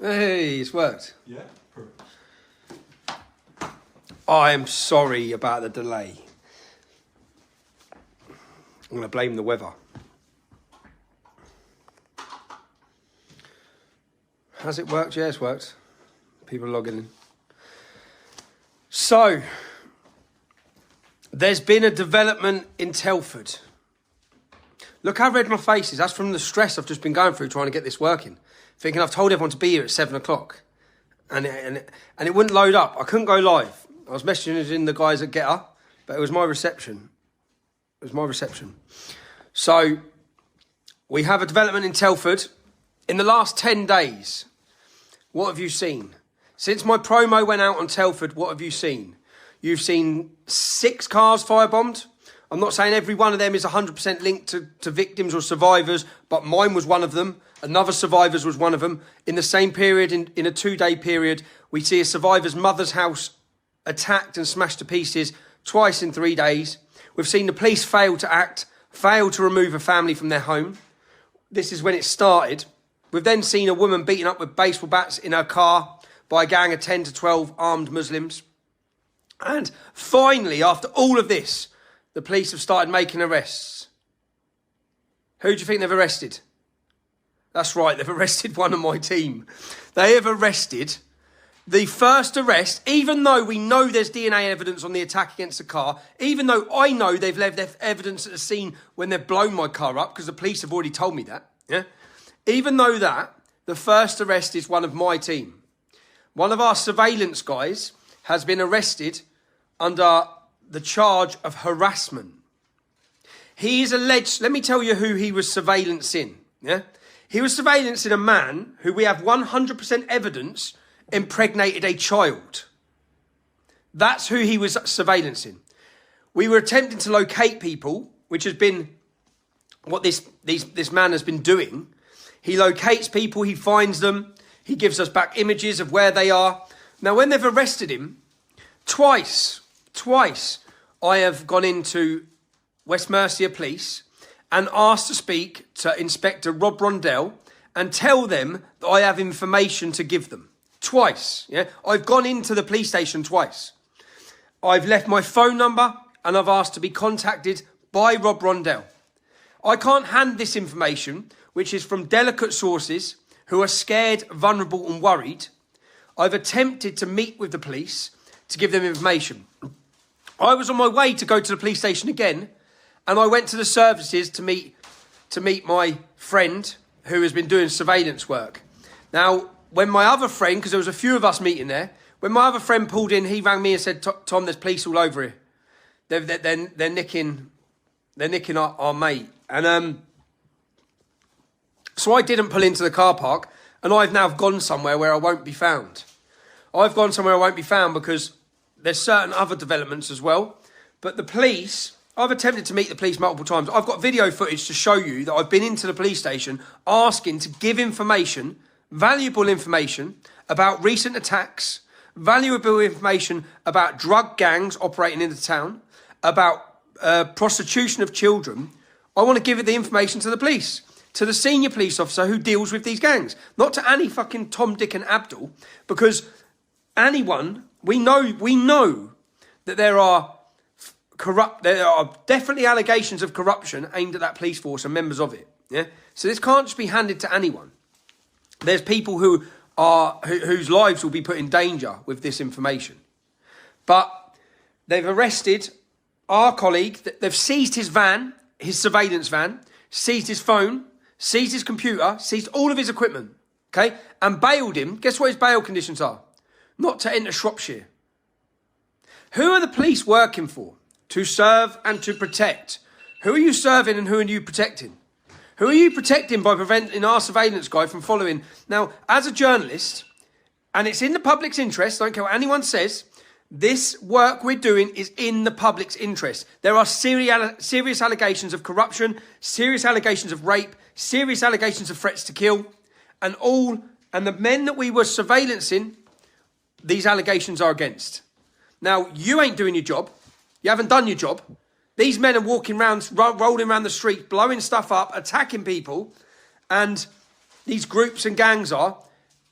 Hey, it's worked. Yeah, perfect. I'm sorry about the delay. I'm going to blame the weather. Has it worked? Yeah, it's worked. People are logging in. So, there's been a development in Telford. Look how red my face is. That's from the stress I've just been going through trying to get this working. Thinking I've told everyone to be here at 7 o'clock. And it wouldn't load up. I couldn't go live. I was messaging the guys at Getter, but it was my reception. So, we have a development in Telford. In the last 10 days, what have you seen? Since my promo went out on Telford, what have you seen? You've seen 6 cars firebombed. I'm not saying every one of them is 100% linked to victims or survivors, but mine was one of them. Another survivor's was one of them. In the same period, in a 2-day period, we see a survivor's mother's house attacked and smashed to pieces twice in 3 days. We've seen the police fail to act, fail to remove a family from their home. This is when it started. We've then seen a woman beaten up with baseball bats in her car by a gang of 10 to 12 armed Muslims. And finally, after all of this, the police have started making arrests. Who do you think they've arrested? That's right, they've arrested one of my team. They have arrested the first arrest, even though we know there's DNA evidence on the attack against the car, even though I know they've left evidence at the scene when they've blown my car up, because the police have already told me that. Yeah. Even though that, the first arrest is one of my team. One of our surveillance guys has been arrested under the charge of harassment. He is alleged, let me tell you who he was surveillancing. Yeah? He was surveillancing a man who we have 100% evidence impregnated a child. That's who he was surveillancing. We were attempting to locate people, which has been what this man has been doing. He locates people, he finds them, he gives us back images of where they are. Now, when they've arrested him, twice, I have gone into West Mercia Police and asked to speak to Inspector Rob Rondell and tell them that I have information to give them. Twice, yeah? I've gone into the police station twice. I've left my phone number and I've asked to be contacted by Rob Rondell. I can't hand this information, which is from delicate sources who are scared, vulnerable and worried. I've attempted to meet with the police to give them information. I was on my way to go to the police station again, and I went to the services to meet my friend who has been doing surveillance work. Now, when my other friend, because there was a few of us meeting there, when my other friend pulled in, he rang me and said, "Tom, there's police all over here. They're nicking our mate." And so I didn't pull into the car park, and I've now gone somewhere where I won't be found. I've gone somewhere I won't be found because there's certain other developments as well. But the police, I've attempted to meet the police multiple times. I've got video footage to show you that I've been into the police station asking to give information, valuable information about recent attacks, valuable information about drug gangs operating in the town, about prostitution of children. I want to give the information to the police, to the senior police officer who deals with these gangs, not to any fucking Tom, Dick and Abdul, because anyone, we know that there are definitely allegations of corruption aimed at that police force and members of it. Yeah, so this can't just be handed to anyone. There's people whose lives will be put in danger with this information. But they've arrested our colleague. They've seized his van, his surveillance van, seized his phone, seized his computer, seized all of his equipment, okay, and bailed him. Guess what his bail conditions are? Not to enter Shropshire. Who are the police working for? To serve and to protect. Who are you serving and who are you protecting? Who are you protecting by preventing our surveillance guy from following? Now, as a journalist, and it's in the public's interest, I don't care what anyone says, this work we're doing is in the public's interest. There are serious allegations of corruption, serious allegations of rape, serious allegations of threats to kill, and the men that we were surveillancing, these allegations are against. Now, you ain't doing your job. You haven't done your job. These men are walking around, rolling around the street, blowing stuff up, attacking people. And these groups and gangs are.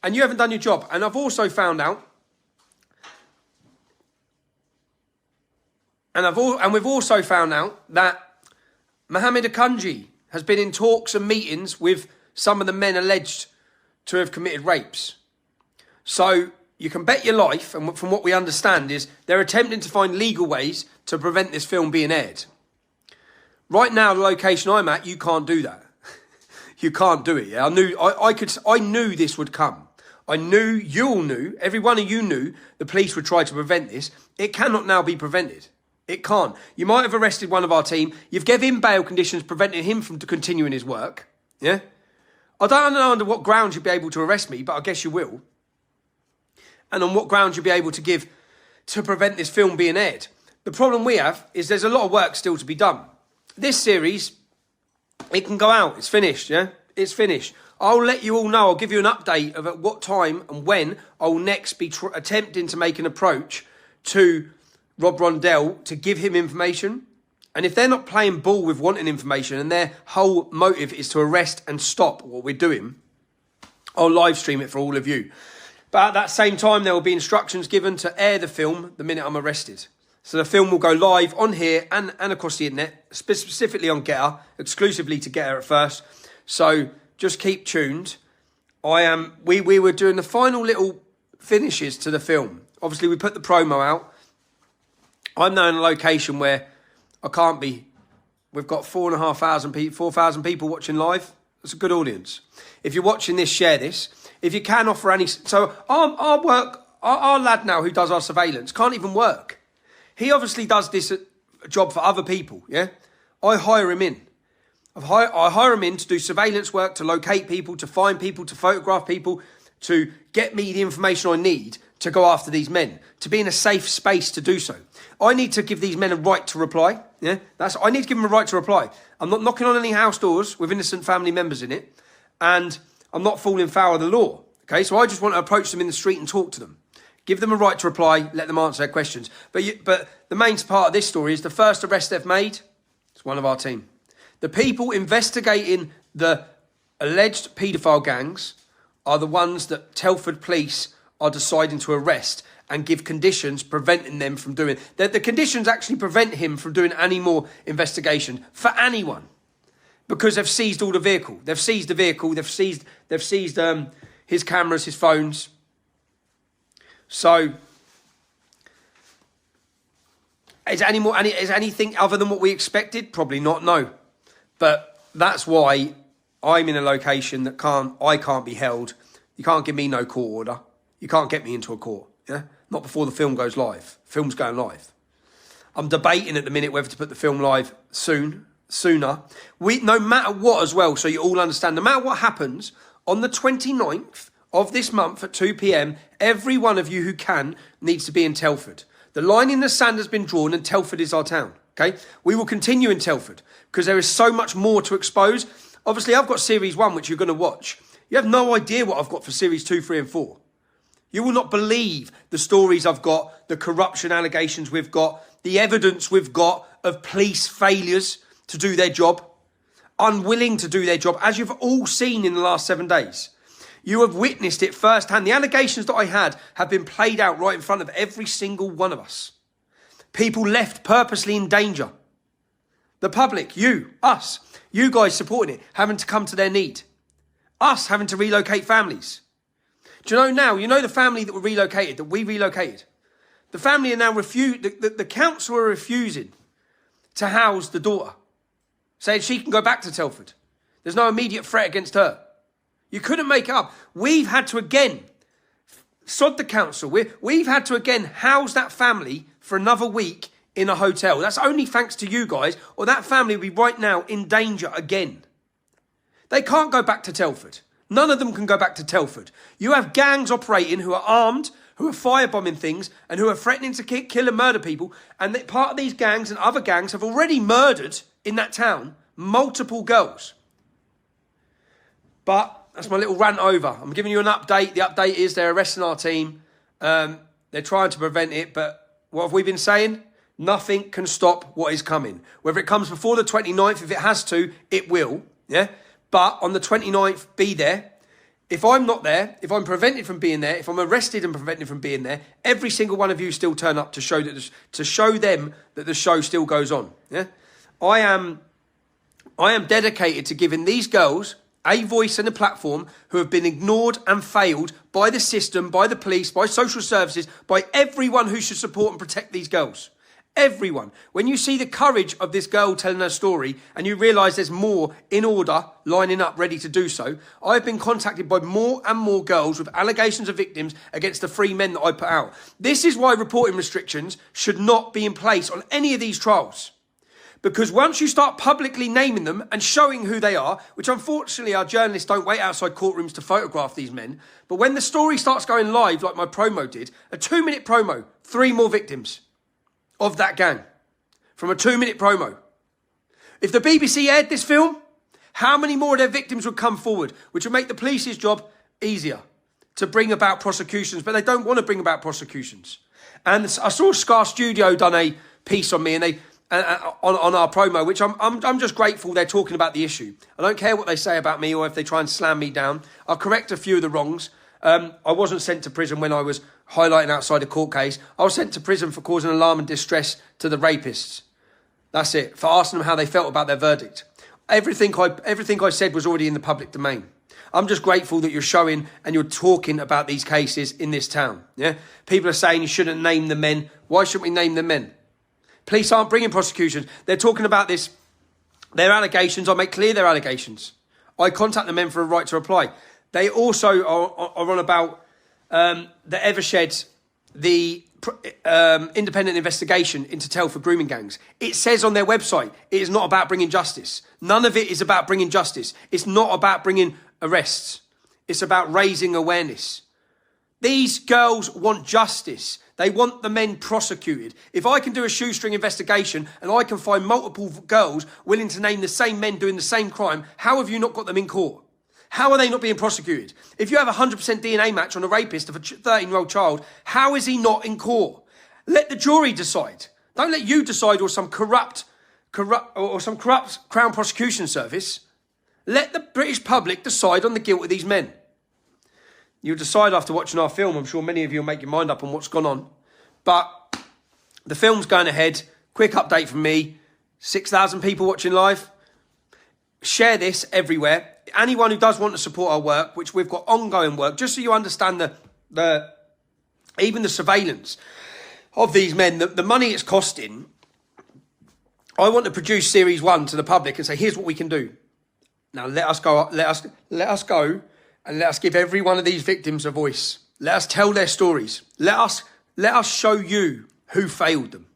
and you haven't done your job. And I've also found out, and we've also found out that Mohammed Akanji has been in talks and meetings with some of the men alleged to have committed rapes. So you can bet your life, and from what we understand is they're attempting to find legal ways to prevent this film being aired. Right now, the location I'm at, you can't do that. You can't do it. Yeah, I knew this would come. I knew, you all knew, every one of you knew the police would try to prevent this. It cannot now be prevented. It can't. You might have arrested one of our team. You've given him bail conditions preventing him from continuing his work. Yeah? I don't know under what grounds you'd be able to arrest me, but I guess you will. And on what grounds you'd be able to give to prevent this film being aired. The problem we have is there's a lot of work still to be done. This series, it can go out. It's finished, yeah? It's finished. I'll let you all know. I'll give you an update of at what time and when I'll next be attempting to make an approach to Rob Rondell to give him information. And if they're not playing ball with wanting information and their whole motive is to arrest and stop what we're doing, I'll live stream it for all of you. But at that same time, there will be instructions given to air the film the minute I'm arrested. So the film will go live on here and across the internet, specifically on Getter, exclusively to Getter at first. So just keep tuned. We were doing the final little finishes to the film. Obviously, we put the promo out. I'm now in a location where I can't be. We've got 4,000 people watching live. That's a good audience. If you're watching this, share this. If you can offer any... So our lad now who does our surveillance can't even work. He obviously does this job for other people, yeah? I hire him in. I hire him in to do surveillance work, to locate people, to find people, to photograph people, to get me the information I need to go after these men, to be in a safe space to do so. I need to give these men a right to reply, yeah? I need to give them a right to reply. I'm not knocking on any house doors with innocent family members in it, and I'm not falling foul of the law, okay? So I just want to approach them in the street and talk to them. Give them a right to reply, let them answer their questions. But the main part of this story is the first arrest they've made, it's one of our team. The people investigating the alleged paedophile gangs are the ones that Telford police are deciding to arrest and give conditions preventing them from doing. The conditions actually prevent him from doing any more investigation for anyone. Because they've seized all the vehicle. They've seized the vehicle, they've seized his cameras, his phones. So, is anything other than what we expected? Probably not, no. But that's why I'm in a location that I can't be held. You can't give me no court order. You can't get me into a court, yeah? Not before the film goes live. Film's going live. I'm debating at the minute whether to put the film live sooner. No matter what as well, so you all understand, no matter what happens, on the 29th of this month at 2 p.m, every one of you who can needs to be in Telford. The line in the sand has been drawn and Telford is our town, okay? We will continue in Telford because there is so much more to expose. Obviously, I've got Series 1, which you're going to watch. You have no idea what I've got for Series 2, 3 and 4. You will not believe the stories I've got, the corruption allegations we've got, the evidence we've got of police failures to do their job, unwilling to do their job, as you've all seen in the last 7 days. You have witnessed it firsthand. The allegations that I had have been played out right in front of every single one of us. People left purposely in danger. The public, you, us, you guys supporting it, having to come to their need. Us having to relocate families. Do you know now, the family that were relocated, that we relocated, the family are now the council are refusing to house the daughter, saying she can go back to Telford. There's no immediate threat against her. You couldn't make it up. We've had to again, sod the council, we've had to again house that family for another week in a hotel. That's only thanks to you guys, or that family will be right now in danger again. They can't go back to Telford. None of them can go back to Telford. You have gangs operating who are armed, who are firebombing things, and who are threatening to kill and murder people. And part of these gangs and other gangs have already murdered, in that town, multiple girls. But that's my little rant over. I'm giving you an update. The update is they're arresting our team. They're trying to prevent it. But what have we been saying? Nothing can stop what is coming. Whether it comes before the 29th, if it has to, it will. Yeah. But on the 29th, be there. If I'm not there, if I'm prevented from being there, if I'm arrested and prevented from being there, every single one of you still turn up to show them that the show still goes on. Yeah, I am dedicated to giving these girls a voice and a platform who have been ignored and failed by the system, by the police, by social services, by everyone who should support and protect these girls. Everyone. When you see the courage of this girl telling her story and you realise there's more in order, lining up, ready to do so, I've been contacted by more and more girls with allegations of victims against the 3 men that I put out. This is why reporting restrictions should not be in place on any of these trials. Because once you start publicly naming them and showing who they are, which unfortunately our journalists don't wait outside courtrooms to photograph these men, but when the story starts going live, like my promo did, a 2-minute promo, 3 more victims of that gang from a 2-minute promo. If the BBC aired this film, how many more of their victims would come forward, which would make the police's job easier to bring about prosecutions, but they don't want to bring about prosecutions. And I saw Scar Studio done a piece on me, and they on our promo, which I'm just grateful they're talking about the issue. I don't care what they say about me or if they try and slam me down. I'll correct a few of the wrongs. I wasn't sent to prison when I was highlighting outside a court case. I was sent to prison for causing alarm and distress to the rapists. That's it. For asking them how they felt about their verdict. Everything I said was already in the public domain. I'm just grateful that you're showing and you're talking about these cases in this town. Yeah, people are saying you shouldn't name the men. Why shouldn't we name the men? Police aren't bringing prosecutions. They're talking about this. Their allegations. I make clear their allegations. I contact the men for a right to reply. They also are on about the Evershed, the independent investigation into Telford grooming gangs. It says on their website, it is not about bringing justice. None of it is about bringing justice. It's not about bringing arrests. It's about raising awareness. These girls want justice. They want the men prosecuted. If I can do a shoestring investigation and I can find multiple girls willing to name the same men doing the same crime, how have you not got them in court? How are they not being prosecuted? If you have a 100% DNA match on a rapist of a 13-year-old child, how is he not in court? Let the jury decide. Don't let you decide or some corrupt Crown Prosecution Service. Let the British public decide on the guilt of these men. You'll decide after watching our film. I'm sure many of you will make your mind up on what's gone on. But the film's going ahead. Quick update from me. 6,000 people watching live. Share this everywhere. Anyone who does want to support our work, which we've got ongoing work, just so you understand even the surveillance of these men, the money it's costing. I want to produce series 1 to the public and say, here's what we can do. Now let us go and let us give every one of these victims a voice. Let us tell their stories. Let us show you who failed them.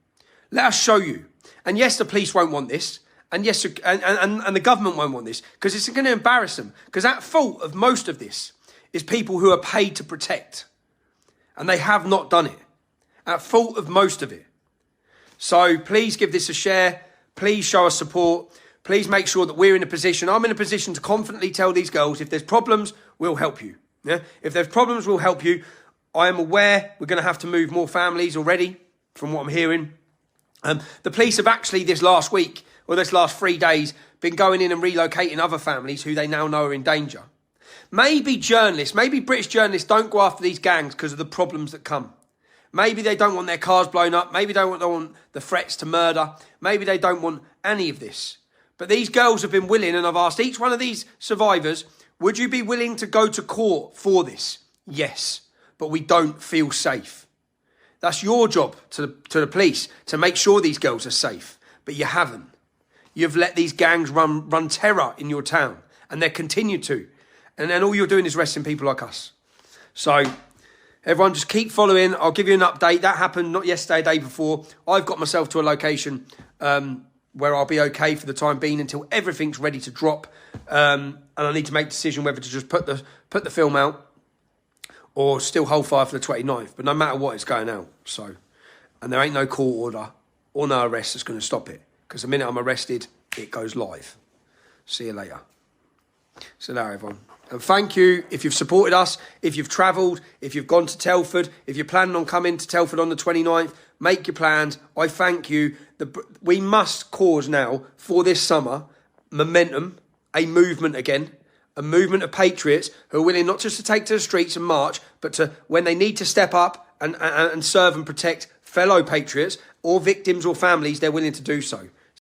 Let us show you. And yes, the police won't want this. And yes, and the government won't want this because it's going to embarrass them. Because at fault of most of this is people who are paid to protect. And they have not done it. At fault of most of it. So please give this a share. Please show us support. Please make sure that we're in a position. I'm in a position to confidently tell these girls, if there's problems, we'll help you. Yeah? If there's problems, we'll help you. I am aware we're going to have to move more families already, from what I'm hearing. The police have actually this last 3 days, been going in and relocating other families who they now know are in danger. Maybe British journalists don't go after these gangs because of the problems that come. Maybe they don't want their cars blown up. Maybe they don't want the threats to murder. Maybe they don't want any of this. But these girls have been willing, and I've asked each one of these survivors, would you be willing to go to court for this? Yes, but we don't feel safe. That's your job to the police, to make sure these girls are safe. But you haven't. You've let these gangs run terror in your town, and they continue to. And then all you're doing is arresting people like us. So everyone just keep following. I'll give you an update. That happened not yesterday, day before. I've got myself to a location where I'll be okay for the time being until everything's ready to drop. And I need to make a decision whether to just put the film out or still hold fire for the 29th. But no matter what, it's going out. So, and there ain't no court order or no arrest that's going to stop it. Because the minute I'm arrested, it goes live. See you later. So there, everyone. And thank you if you've supported us, if you've travelled, if you've gone to Telford, if you're planning on coming to Telford on the 29th, make your plans. I thank you. We must cause now, for this summer, momentum, a movement again, a movement of patriots who are willing not just to take to the streets and march, but to, when they need to step up and serve and protect fellow patriots or victims or families, they're willing to do so.